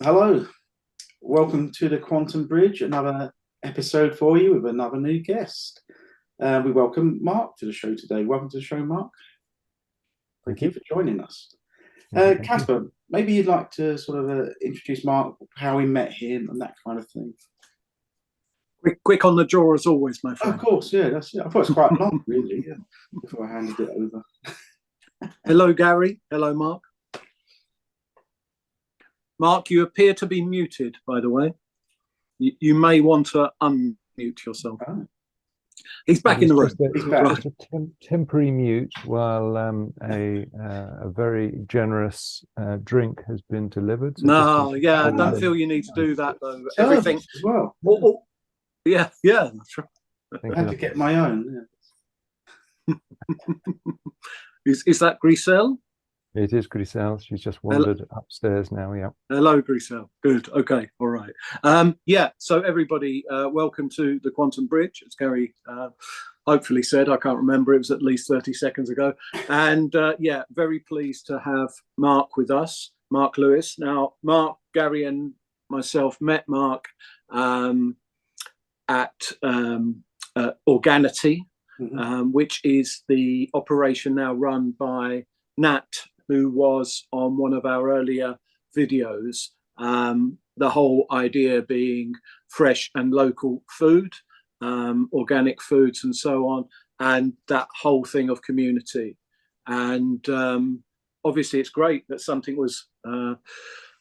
Hello, welcome to the Quantum Bridge, another episode for you with another new guest. We welcome Mark to the show today. Welcome to the show, Mark. Thank you for joining us. Casper, maybe you'd like to sort of introduce Mark, how we met him and that kind of thing. Quick on the draw as always, my friend. Of course, yeah, that's it. I thought it was quite long, really, before I handed it over. Hello, Gary. Hello, Mark. Mark, you appear to be muted, by the way. You may want to unmute yourself. Oh. He's back in the room. Just a temporary mute while a very generous drink has been delivered. So I don't feel you need to do that, though. Everything as well. Yeah, that's right. I had to get my own. Yeah. Is that Griselle? It is Griselle. She's just wandered upstairs now. Yeah. Hello, Griselle. Good. Okay. All right. So everybody, welcome to the Quantum Bridge. As Gary hopefully said, I can't remember. It was at least 30 seconds ago. And very pleased to have Mark with us, Mark Lewis. Now, Mark, Gary, and myself met Mark at Organity, which is the operation now run by Nat, who was on one of our earlier videos. The whole idea being fresh and local food, organic foods and so on, and that whole thing of community. And obviously it's great that something was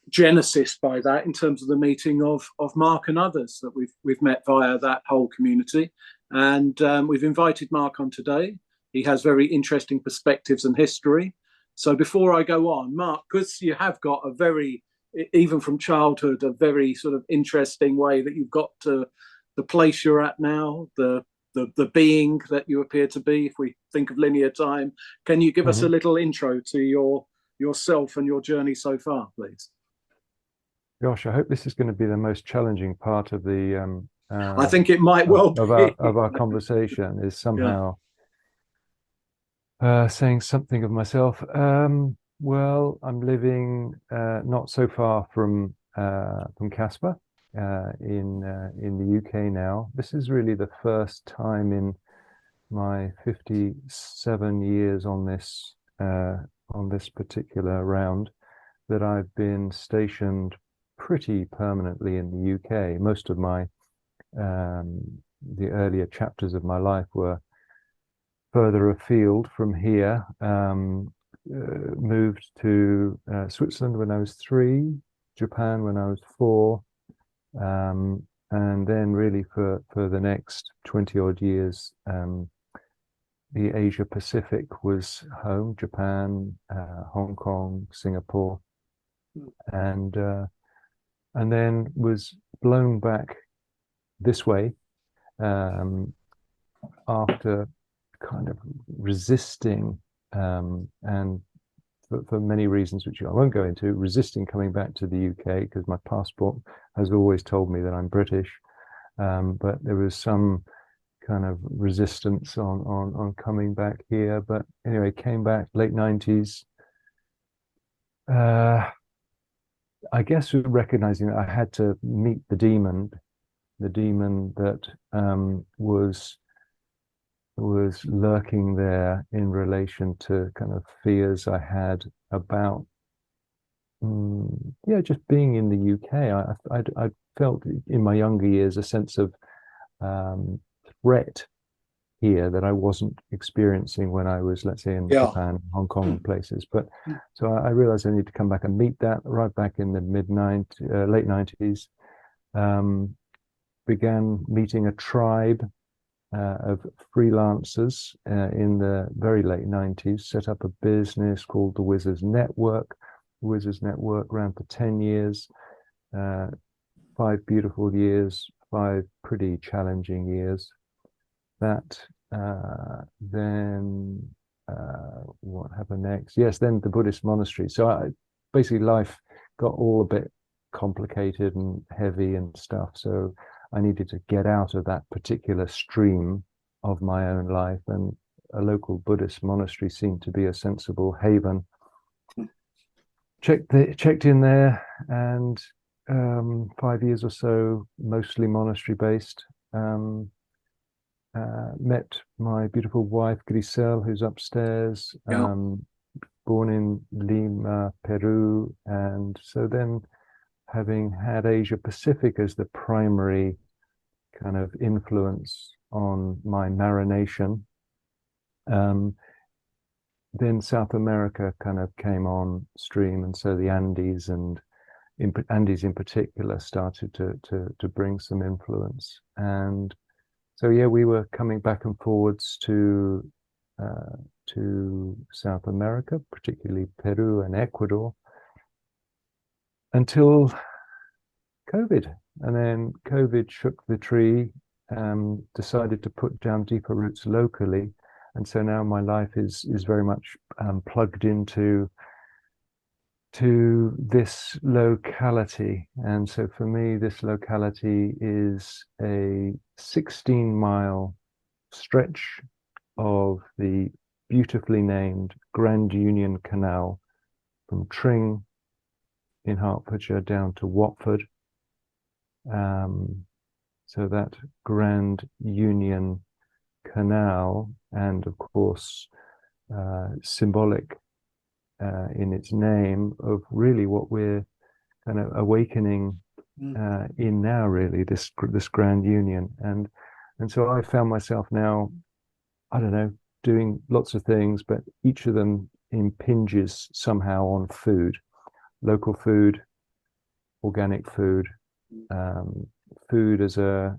genesis by that in terms of the meeting of Mark and others that we've met via that whole community. And we've invited Mark on today. He has very interesting perspectives and history. So before I go on, Mark, because you have got a very, even from childhood, a very sort of interesting way that you've got to the place you're at now, the being that you appear to be, if we think of linear time. Can you give us a little intro to yourself and your journey so far, please? Gosh, I hope this is going to be the most challenging part of the I think it might well be. of our conversation is somehow saying something of myself. Well, I'm living not so far from Casper in the UK now. This is really the first time in my 57 years on this particular round that I've been stationed pretty permanently in the UK. Most of my the earlier chapters of my life were further afield from here. Moved to Switzerland when I was 3, Japan when I was 4, and then really for the next 20 odd years, the Asia Pacific was home: Japan, Hong Kong, Singapore, and then was blown back this way after kind of resisting, and for many reasons which I won't go into, resisting coming back to the UK because my passport has always told me that I'm British, but there was some kind of resistance on coming back here. But anyway, came back late 90s. I guess recognizing that I had to meet the demon that was lurking there in relation to kind of fears I had about just being in the UK. I felt in my younger years a sense of threat here that I wasn't experiencing when I was, let's say, in Japan, Hong Kong places. But so I realized I need to come back and meet that right back in the late 90s. Began meeting a tribe of freelancers in the very late 90s, set up a business called the Wizards Network. The Wizards Network ran for 10 years, 5 beautiful years, 5 pretty challenging years. That then what happened next? Yes, then the Buddhist monastery. So basically life got all a bit complicated and heavy and stuff. So I needed to get out of that particular stream of my own life, and a local Buddhist monastery seemed to be a sensible haven. Checked in there and 5 years or so, mostly monastery based. Met my beautiful wife Grisel, who's upstairs. Yeah. Born in Lima, Peru, and so then having had Asia Pacific as the primary kind of influence on my marination, then South America kind of came on stream, and so the Andes and Andes in particular started to bring some influence. And so yeah, we were coming back and forwards to South America, particularly Peru and Ecuador, until COVID. And then COVID shook the tree, decided to put down deeper roots locally. And so now my life is very much plugged into this locality. And so for me, this locality is a 16-mile stretch of the beautifully named Grand Union Canal from Tring in Hertfordshire down to Watford. So that Grand Union Canal, and of course symbolic in its name of really what we're kind of awakening in now, really, this Grand Union. And so I found myself now, I don't know, doing lots of things, but each of them impinges somehow on food, local food, organic food, food as a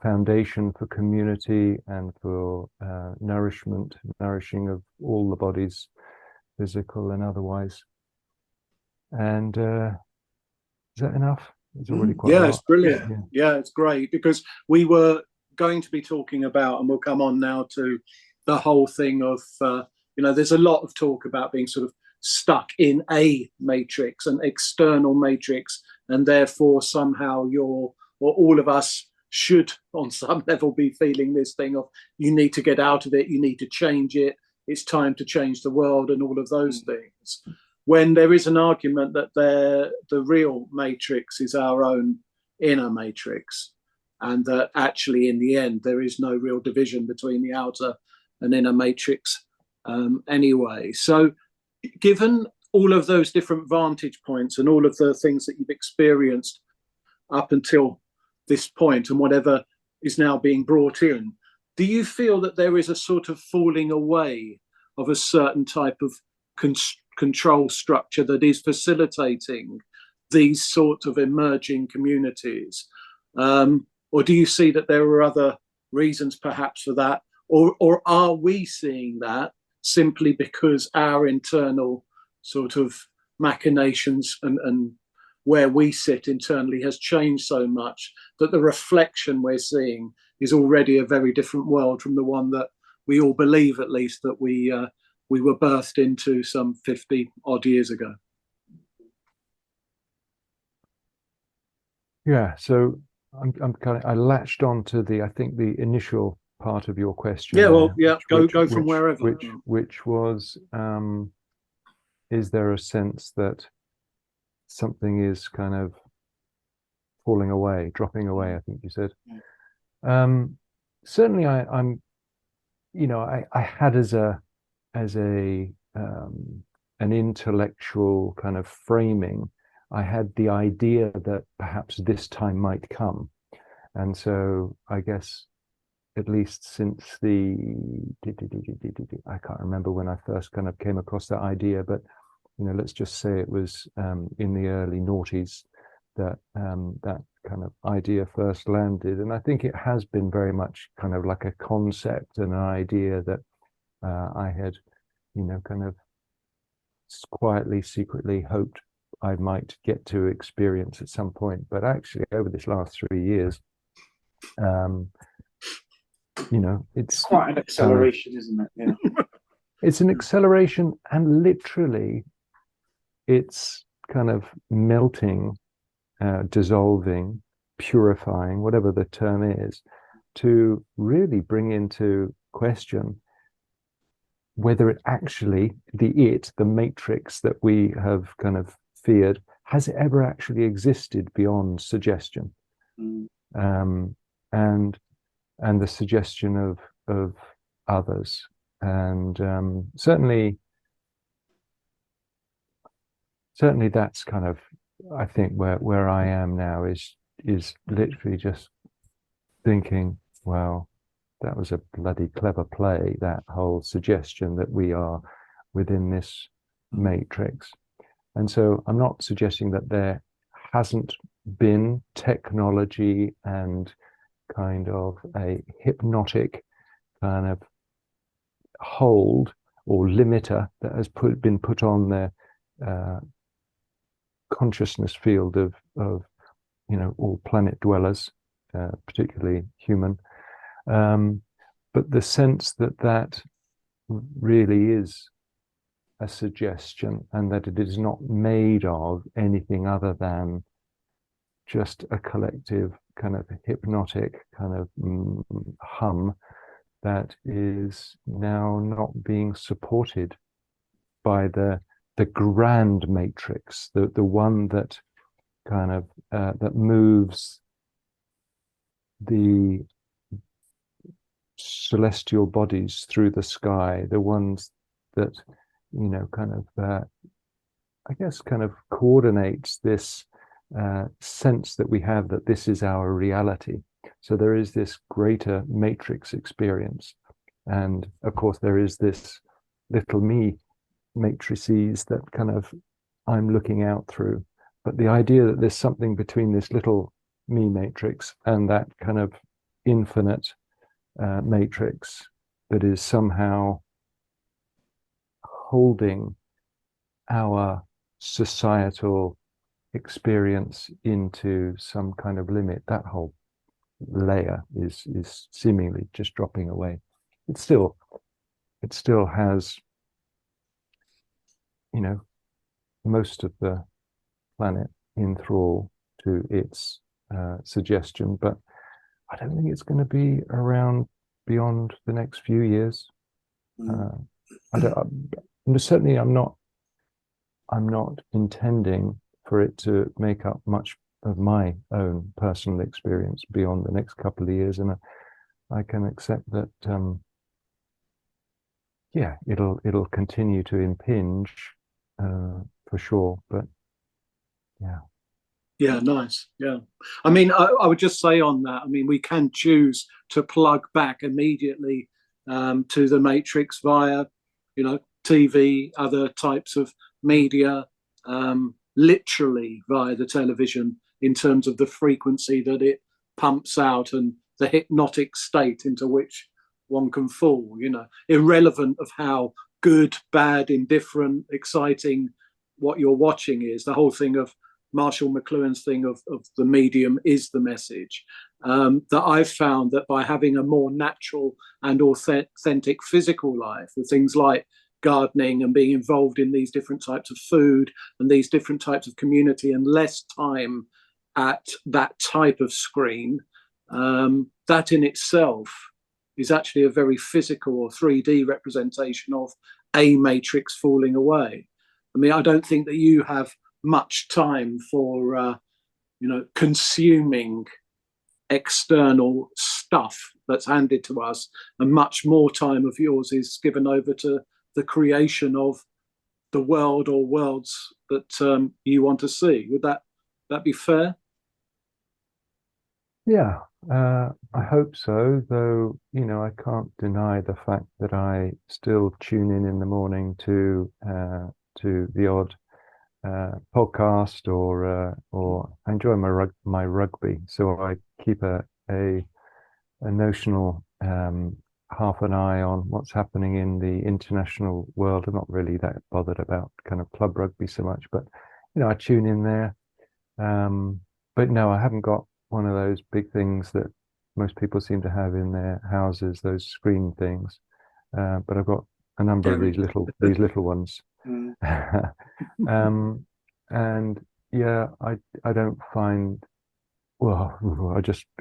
foundation for community and for nourishing of all the bodies, physical and otherwise. And is that enough? It's already quite a lot. It's brilliant. Yeah, it's great, because we were going to be talking about, and we'll come on now to the whole thing of, there's a lot of talk about being sort of stuck in a matrix, an external matrix, and therefore somehow all of us should on some level be feeling this thing of, you need to get out of it, you need to change it, it's time to change the world, and all of those things. When there is an argument that the real matrix is our own inner matrix, and that actually in the end there is no real division between the outer and inner matrix anyway. So given all of those different vantage points and all of the things that you've experienced up until this point and whatever is now being brought in, do you feel that there is a sort of falling away of a certain type of control structure that is facilitating these sort of emerging communities? Or do you see that there are other reasons perhaps for that? Or are we seeing that simply because our internal sort of machinations and where we sit internally has changed so much that the reflection we're seeing is already a very different world from the one that we all believe, at least, that we were birthed into some 50 odd years ago? Yeah, so I latched on to I think the initial part of your question. Yeah, well, yeah, go from wherever. Which was, is there a sense that something is kind of falling away, dropping away, I think you said. Certainly I'm, I had as an intellectual kind of framing, I had the idea that perhaps this time might come. And so I guess at least since I can't remember when I first kind of came across that idea, but let's just say it was in the early noughties that that kind of idea first landed. And I think it has been very much kind of like a concept and an idea that I had, kind of quietly, secretly hoped I might get to experience at some point. But actually, over this last 3 years, it's quite an acceleration, isn't it? Yeah. It's an acceleration, and literally it's kind of melting, dissolving, purifying, whatever the term is, to really bring into question whether it actually, the matrix that we have kind of feared, has it ever actually existed beyond suggestion? And the suggestion of others, and certainly that's kind of, I think, where I am now, is literally just thinking, well, that was a bloody clever play, that whole suggestion that we are within this matrix. And so I'm not suggesting that there hasn't been technology and kind of a hypnotic kind of hold or limiter that has been put on the consciousness field of all planet dwellers, particularly human. But the sense that really is a suggestion, and that it is not made of anything other than just a collective kind of hypnotic kind of hum that is now not being supported by the grand matrix, the one that kind of that moves the celestial bodies through the sky, the ones that kind of I guess kind of coordinates this sense that we have that this is our reality. So there is this greater matrix experience, and of course there is this little me matrices that kind of I'm looking out through. But the idea that there's something between this little me matrix and that kind of infinite matrix that is somehow holding our societal experience into some kind of limit, that whole layer is seemingly just dropping away. It still has most of the planet in thrall to its suggestion, but I don't think it's going to be around beyond the next few years. Certainly I'm not intending for it to make up much of my own personal experience beyond the next couple of years, and I can accept that it'll continue to impinge for sure, but nice. I mean, I would just say on that, I mean, we can choose to plug back immediately to the matrix via TV, other types of media, literally via the television, in terms of the frequency that it pumps out and the hypnotic state into which one can fall, irrelevant of how good, bad, indifferent, exciting what you're watching is. The whole thing of Marshall McLuhan's thing of the medium is the message, that I've found that by having a more natural and authentic physical life, with things like gardening and being involved in these different types of food and these different types of community, and less time at that type of screen, that in itself is actually a very physical or 3D representation of a matrix falling away. I mean, I don't think that you have much time for consuming external stuff that's handed to us, and much more time of yours is given over to the creation of the world or worlds that you want to see. Would that be fair? Yeah, I hope so, though, I can't deny the fact that I still tune in the morning to the odd podcast, or I enjoy my rugby, so I keep a notional half an eye on what's happening in the international world. I'm not really that bothered about kind of club rugby so much, but I tune in there. But no, I haven't got one of those big things that most people seem to have in their houses, those screen things. But I've got a number of these little ones. And yeah, I don't find, well,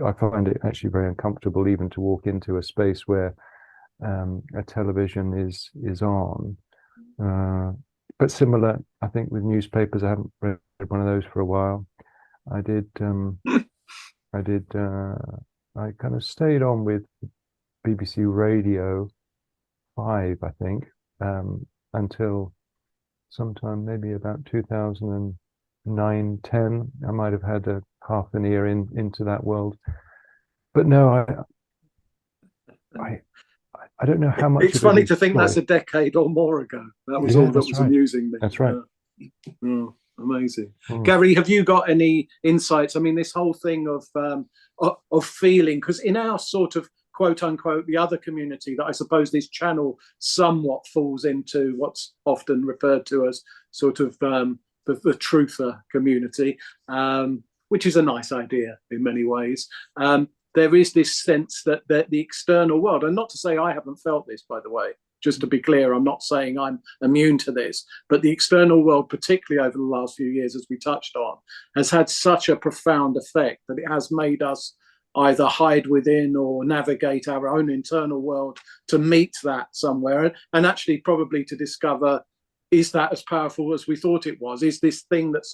I find it actually very uncomfortable even to walk into a space where a television is on. But similar, I think, with newspapers, I haven't read one of those for a while. I did. I did. I kind of stayed on with BBC Radio 5, I think, until sometime maybe about 2009, 10. I might have had a half an ear into that world, but no, I don't know how much. It's funny to think that's a decade or more ago. That was all that was amusing me. That's right. Oh, amazing. Gary, have you got any insights? I mean, this whole thing of feeling, because in our sort of quote unquote the other community that I suppose this channel somewhat falls into, what's often referred to as sort of the truther community, which is a nice idea in many ways. There is this sense that the external world, and not to say I haven't felt this, by the way, just to be clear, I'm not saying I'm immune to this, but the external world, particularly over the last few years, as we touched on, has had such a profound effect that it has made us either hide within or navigate our own internal world to meet that somewhere, and actually probably to discover, is that as powerful as we thought it was? Is this thing that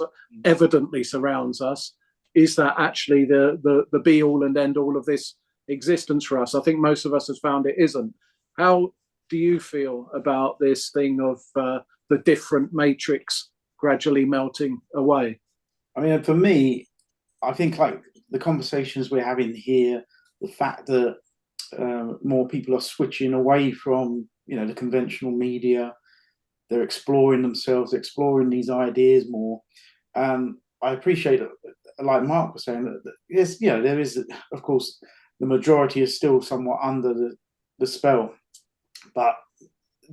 evidently surrounds us, is that actually the be all and end all of this existence for us? I think most of us have found it isn't. How do you feel about this thing of the different matrix gradually melting away? I mean, for me, I think like the conversations we're having here, the fact that more people are switching away from, the conventional media, they're exploring themselves, exploring these ideas more. I appreciate it, like Mark was saying, that yes, there is, of course, the majority is still somewhat under the spell, but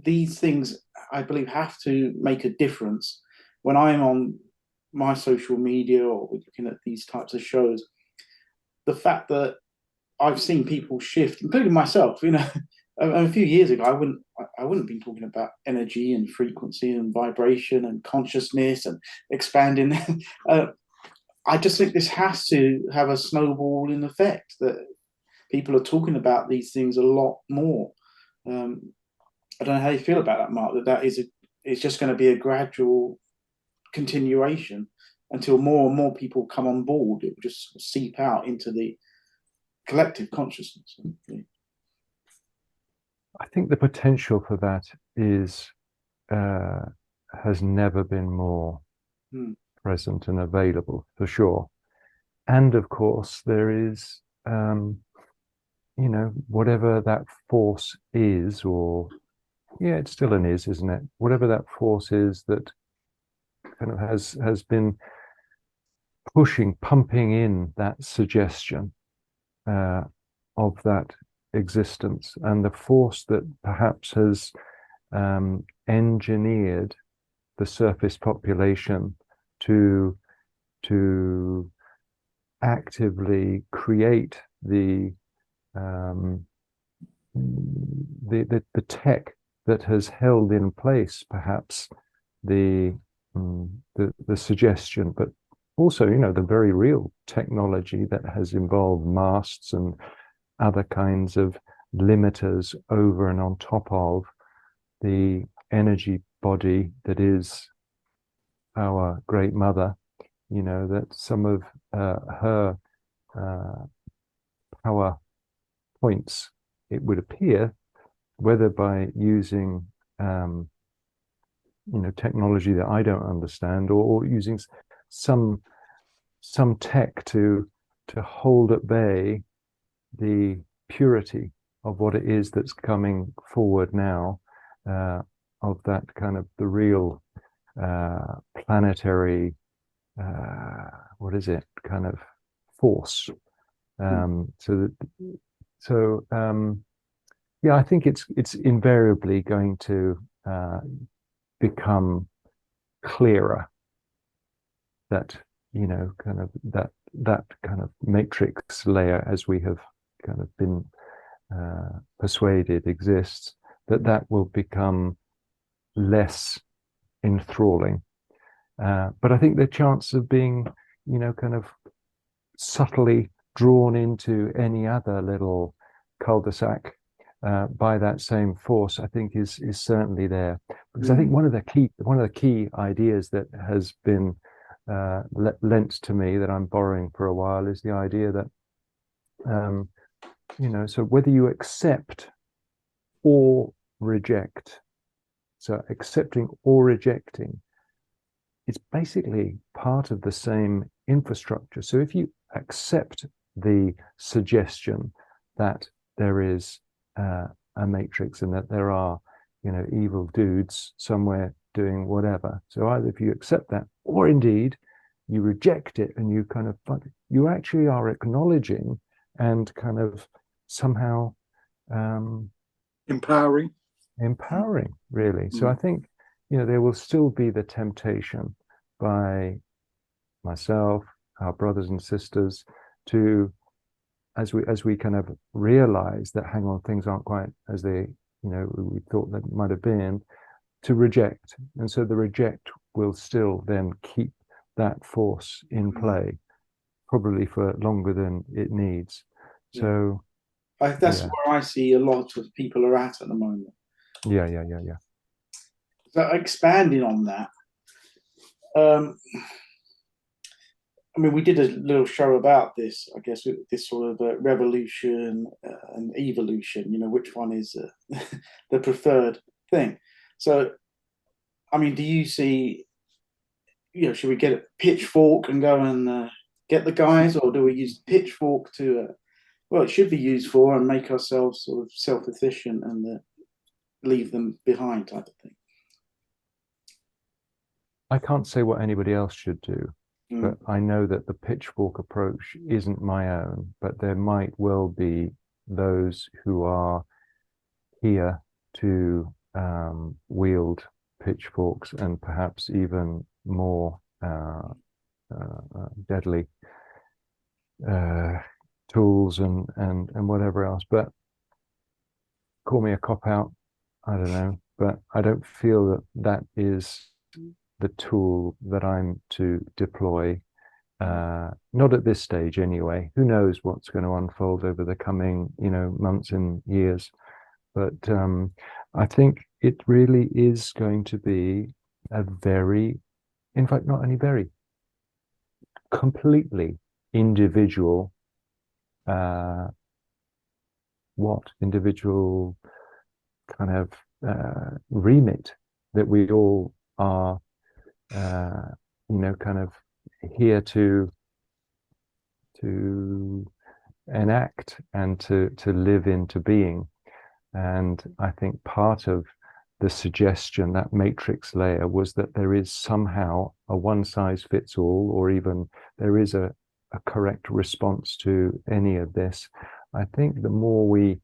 these things, I believe, have to make a difference. When I'm on my social media or looking at these types of shows, the fact that I've seen people shift, including myself, a few years ago, I wouldn't be talking about energy and frequency and vibration and consciousness and expanding. I just think this has to have a snowballing effect, that people are talking about these things a lot more. I don't know how you feel about that, Mark, it's just going to be a gradual continuation until more and more people come on board. It will just seep out into the collective consciousness. I think the potential for that has never been more present and available, for sure. And of course, there is, whatever that force is, or it's still an is, isn't it? Whatever that force is that kind of has been pumping in that suggestion of that existence, and the force that perhaps has engineered the surface population to actively create the tech that has held in place perhaps the suggestion, but also the very real technology that has involved masts and other kinds of limiters over and on top of the energy body that is our great mother. That some of her power points, it would appear, whether by using technology that I don't understand, or using some tech to hold at bay the purity of what it is that's coming forward now, of that kind of the real planetary kind of force. I think it's invariably going to become clearer that kind of that kind of matrix layer, as we have kind of been persuaded exists, that will become less enthralling. But I think the chance of being, kind of subtly drawn into any other little cul-de-sac by that same force, I think is certainly there. Because I think one of the key ideas that has been lent to me that I'm borrowing for a while is the idea that, so whether you accept or reject, so accepting or rejecting, it's basically part of the same infrastructure. So if you accept the suggestion that there is a matrix and that there are, evil dudes somewhere doing whatever. So either if you accept that, or indeed you reject it and you kind of, you actually are acknowledging and kind of somehow empowering, really. So I think, there will still be the temptation by myself, our brothers and sisters, to, as we kind of realize that, hang on, things aren't quite as they, we thought they might have been, to reject. And so the reject will still then keep that force in play, probably for longer than it needs. So that's where I see a lot of people are at the moment. Yeah. So expanding on that, I mean, we did a little show about this, I guess, this sort of revolution and evolution, which one is the preferred thing. So, I mean, do you see, should we get a pitchfork and go and get the guys, or do we use pitchfork to, well, it should be used for and make ourselves sort of self-efficient and leave them behind type of thing? I can't say what anybody else should do. But I know that the pitchfork approach isn't my own, but there might well be those who are here to wield pitchforks and perhaps even more deadly tools and whatever else. But call me a cop-out, I don't know. But I don't feel that that is the tool that I'm to deploy, not at this stage anyway. Who knows what's going to unfold over the coming, months and years. But I think it really is going to be a very, in fact, not only very, completely individual, individual kind of remit that we all are kind of here to enact and to live into being. And I think part of the suggestion, that matrix layer, was that there is somehow a one size fits all, or even there is a correct response to any of this. I think the more we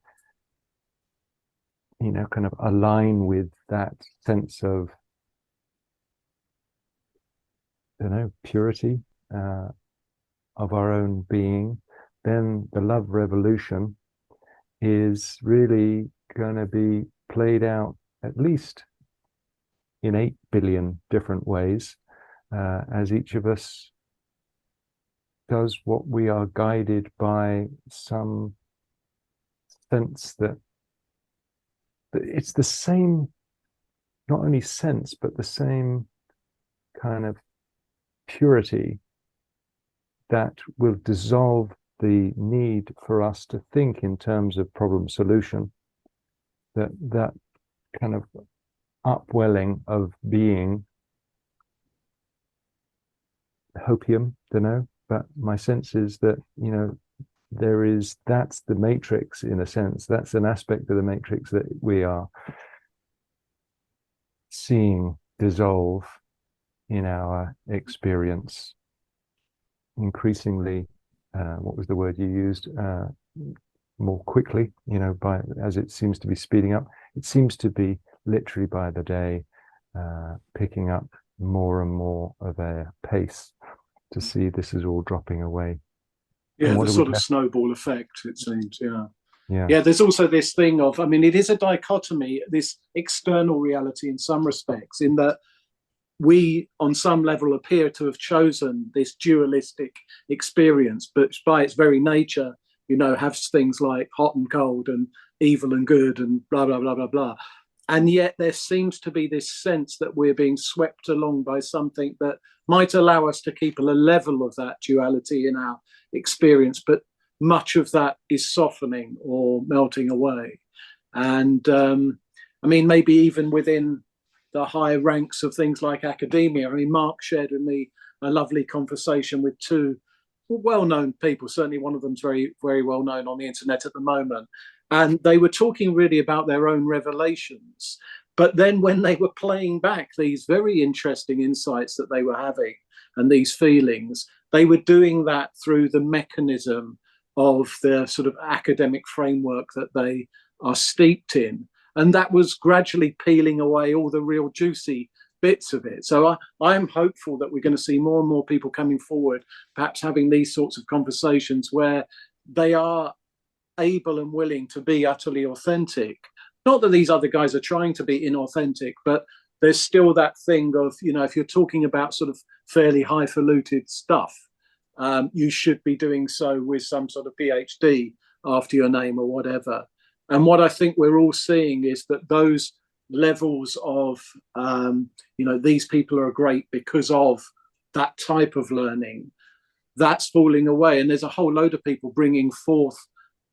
kind of align with that sense of purity of our own being, then the love revolution is really going to be played out at least in 8 billion different ways, as each of us does what we are guided by, some sense that it's the same, not only sense, but the same kind of purity that will dissolve the need for us to think in terms of problem solution. That kind of upwelling of being, hopium, but my sense is that that's the matrix, in a sense. That's an aspect of the matrix that we are seeing dissolve in our experience increasingly. What was the word you used? More quickly, as it seems to be speeding up. It seems to be literally by the day picking up more and more of a pace to see this is all dropping away. Yeah, the sort of snowball effect, it seems. Yeah. There's also this thing of, I mean, it is a dichotomy, this external reality in some respects, in that we, on some level, appear to have chosen this dualistic experience, but by its very nature, have things like hot and cold and evil and good and blah, blah, blah, blah, blah. And yet there seems to be this sense that we're being swept along by something that might allow us to keep a level of that duality in our experience, but much of that is softening or melting away. And I mean, maybe even within the high ranks of things like academia. I mean, Mark shared with me a lovely conversation with two well-known people. Certainly one of them's very, very well known on the internet at the moment. And they were talking really about their own revelations. But then when they were playing back these very interesting insights that they were having and these feelings, they were doing that through the mechanism of the sort of academic framework that they are steeped in. And that was gradually peeling away all the real juicy bits of it. So I'm hopeful that we're going to see more and more people coming forward, perhaps having these sorts of conversations where they are able and willing to be utterly authentic. Not that these other guys are trying to be inauthentic, but there's still that thing of, you know, if you're talking about sort of fairly highfalutin stuff, you should be doing so with some sort of PhD after your name or whatever. And what I think we're all seeing is that those levels of, you know, these people are great because of that type of learning, that's falling away. And there's a whole load of people bringing forth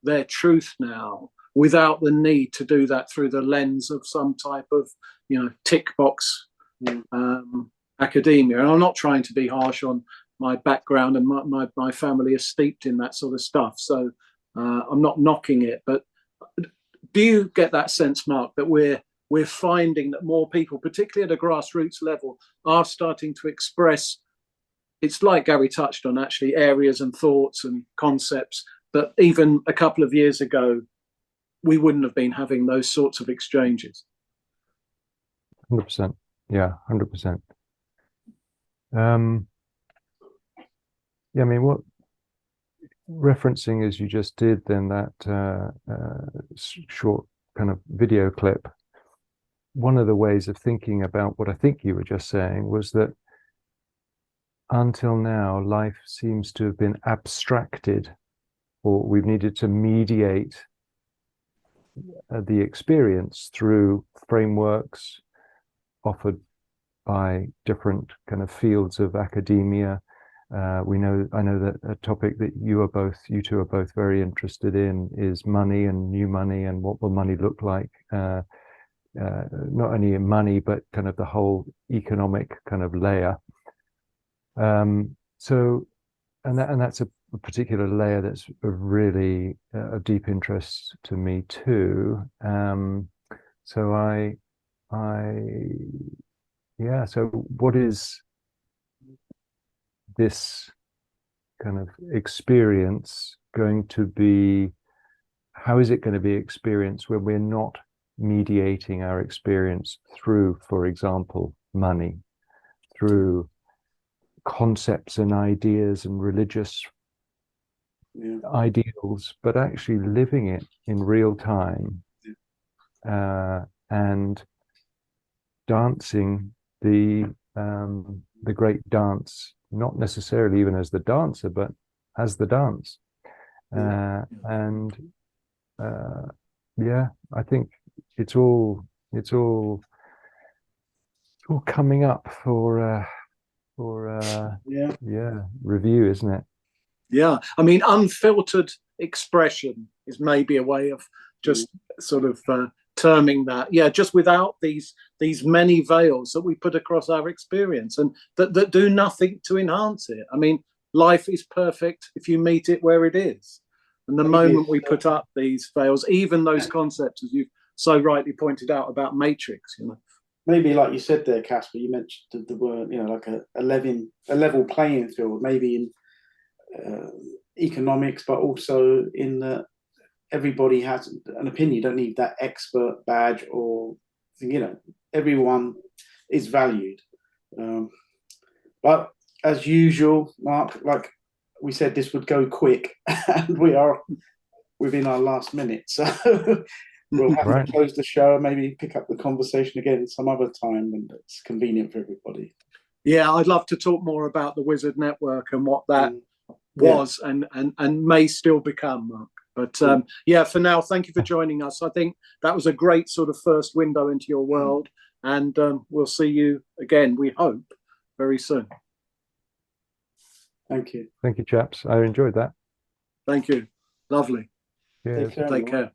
their truth now without the need to do that through the lens of some type of, you know, tick box academia. And I'm not trying to be harsh on my background, and my family is steeped in that sort of stuff. So I'm not knocking it, but do you get that sense, Mark, that we're finding that more people, particularly at a grassroots level, are starting to express, it's like Gary touched on, actually, areas and thoughts and concepts that even a couple of years ago, we wouldn't have been having those sorts of exchanges? 100%. Yeah, 100%. Yeah, I mean, what referencing as you just did then that short kind of video clip, one of the ways of thinking about what I think you were just saying was that until now life seems to have been abstracted, or we've needed to mediate the experience through frameworks offered by different kind of fields of academia. I know that a topic that you two are both very interested in is money and new money, and what will money look like, not only in money but kind of the whole economic kind of layer. So that's a particular layer that's really of deep interest to me too. So so what is this kind of experience going to be? How is it going to be experienced when we're not mediating our experience through, for example, money, through concepts and ideas and religious ideals, but actually living it in real time, and dancing the great dance, not necessarily even as the dancer, but as the dance. I think it's all coming up for review, isn't it? Yeah, I mean, unfiltered expression is maybe a way of just sort of terming that. Yeah, just without these many veils that we put across our experience, and that do nothing to enhance it. I mean, life is perfect if you meet it where it is. And the moment we put up these veils, even those concepts, as you've so rightly pointed out about Matrix, you know. Maybe like you said there, Casper, you mentioned the word, you know, like a level playing field, maybe in economics, but also in that everybody has an opinion. You don't need that expert badge, or, you know, everyone is valued. But as usual, Mark, like we said, this would go quick, and we are within our last minute, so we'll have to close the show and maybe pick up the conversation again some other time when it's convenient for everybody. Yeah, I'd love to talk more about the Wizard Network and what that was and may still become, Mark. But yeah, for now, thank you for joining us. I think that was a great sort of first window into your world, and we'll see you again, we hope, very soon. Thank you. Thank you, chaps. I enjoyed that. Thank you. Lovely. Cheers. Take care. Take care.